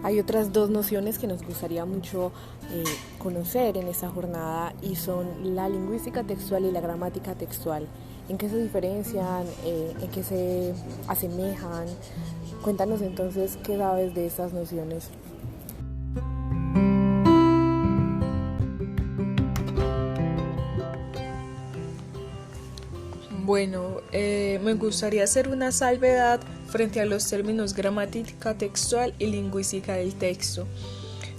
Hay otras dos nociones que nos gustaría mucho conocer en esta jornada y son la lingüística textual y la gramática textual. ¿En qué se diferencian? ¿En qué se asemejan? Cuéntanos entonces qué sabes de estas nociones. Bueno, me gustaría hacer una salvedad frente a los términos gramática textual y lingüística del texto.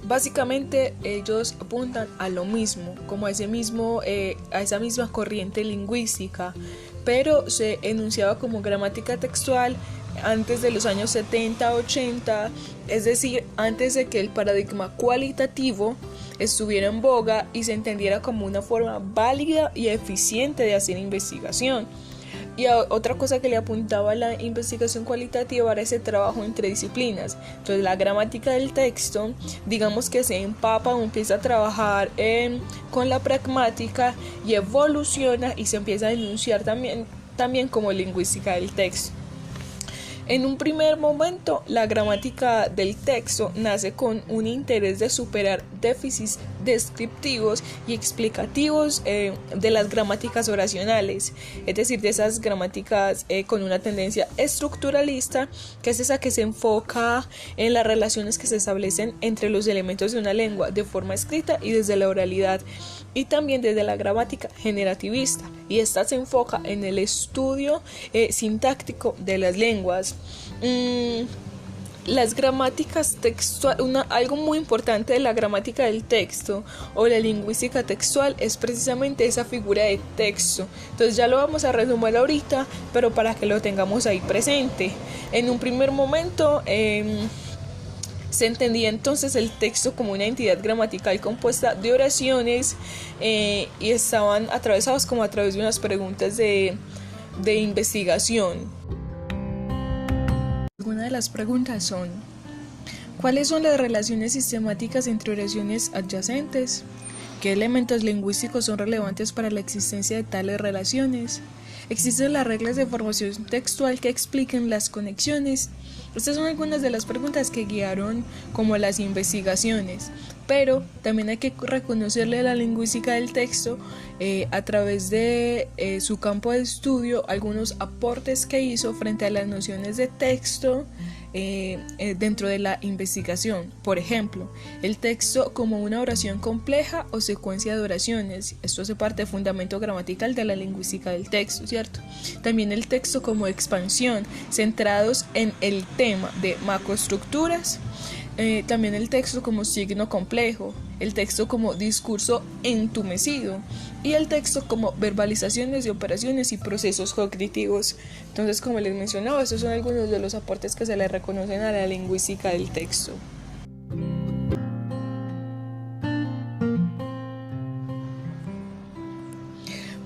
Básicamente ellos apuntan a lo mismo, como a esa misma corriente lingüística, pero se enunciaba como gramática textual antes de los años 70-80, es decir, antes de que el paradigma cualitativo estuviera en boga y se entendiera como una forma válida y eficiente de hacer investigación. Y otra cosa que le apuntaba a la investigación cualitativa era ese trabajo entre disciplinas. Entonces la gramática del texto, digamos que se empapa o empieza a trabajar con la pragmática y evoluciona y se empieza a enunciar también como lingüística del texto. En un primer momento, la gramática del texto nace con un interés de superar déficits descriptivos y explicativos de las gramáticas oracionales, es decir, de esas gramáticas con una tendencia estructuralista, que es esa que se enfoca en las relaciones que se establecen entre los elementos de una lengua de forma escrita y desde la oralidad, y también desde la gramática generativista, y esta se enfoca en el estudio sintáctico de las lenguas. Las gramáticas textual, algo muy importante de la gramática del texto o la lingüística textual es precisamente esa figura de texto. Entonces ya lo vamos a resumir ahorita, pero para que lo tengamos ahí presente. En un primer momento se entendía entonces el texto como una entidad gramatical compuesta de oraciones y estaban atravesados como a través de unas preguntas de investigación. Algunas de las preguntas son: ¿cuáles son las relaciones sistemáticas entre oraciones adyacentes? ¿Qué elementos lingüísticos son relevantes para la existencia de tales relaciones? ¿Existen las reglas de formación textual que expliquen las conexiones? Estas son algunas de las preguntas que guiaron como las investigaciones, pero también hay que reconocerle a la lingüística del texto a través de su campo de estudio algunos aportes que hizo frente a las nociones de texto dentro de la investigación. Por ejemplo, el texto como una oración compleja o secuencia de oraciones. Esto hace parte del fundamento gramatical de la lingüística del texto, ¿cierto? También el texto como expansión, centrados en el tema de macroestructuras. También el texto como signo complejo, el texto como discurso entumecido y el texto como verbalizaciones de operaciones y procesos cognitivos. Entonces, como les mencionaba, estos son algunos de los aportes que se le reconocen a la lingüística del texto.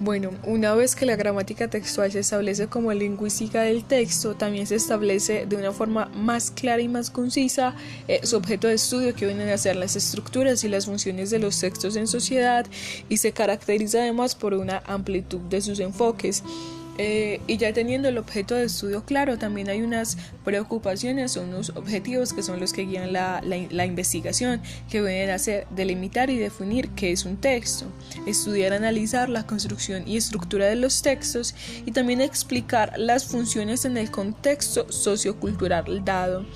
Bueno, una vez que la gramática textual se establece como lingüística del texto, también se establece de una forma más clara y más concisa su objeto de estudio, que vienen a ser las estructuras y las funciones de los textos en sociedad, y se caracteriza además por una amplitud de sus enfoques. Y ya teniendo el objeto de estudio claro, también hay unas preocupaciones o unos objetivos que son los que guían la investigación, que vienen a ser delimitar y definir qué es un texto, estudiar, analizar la construcción y estructura de los textos y también explicar las funciones en el contexto sociocultural dado.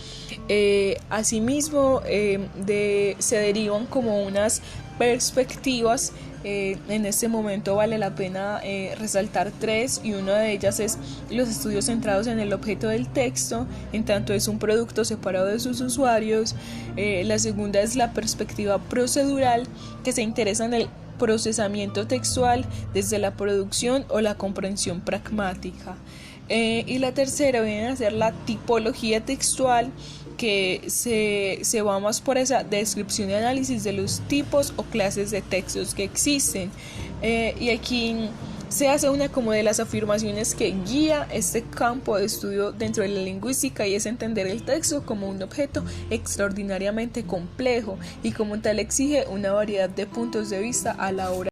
Asimismo, se derivan como unas perspectivas. En este momento vale la pena resaltar tres, y una de ellas es los estudios centrados en el objeto del texto, en tanto es un producto separado de sus usuarios. La segunda es la perspectiva procedural, que se interesa en el procesamiento textual desde la producción o la comprensión pragmática. Y la tercera viene a ser la tipología textual, que se va más por esa descripción y análisis de los tipos o clases de textos que existen. Y aquí se hace una como de las afirmaciones que guía este campo de estudio dentro de la lingüística, y es entender el texto como un objeto extraordinariamente complejo y como tal exige una variedad de puntos de vista a la hora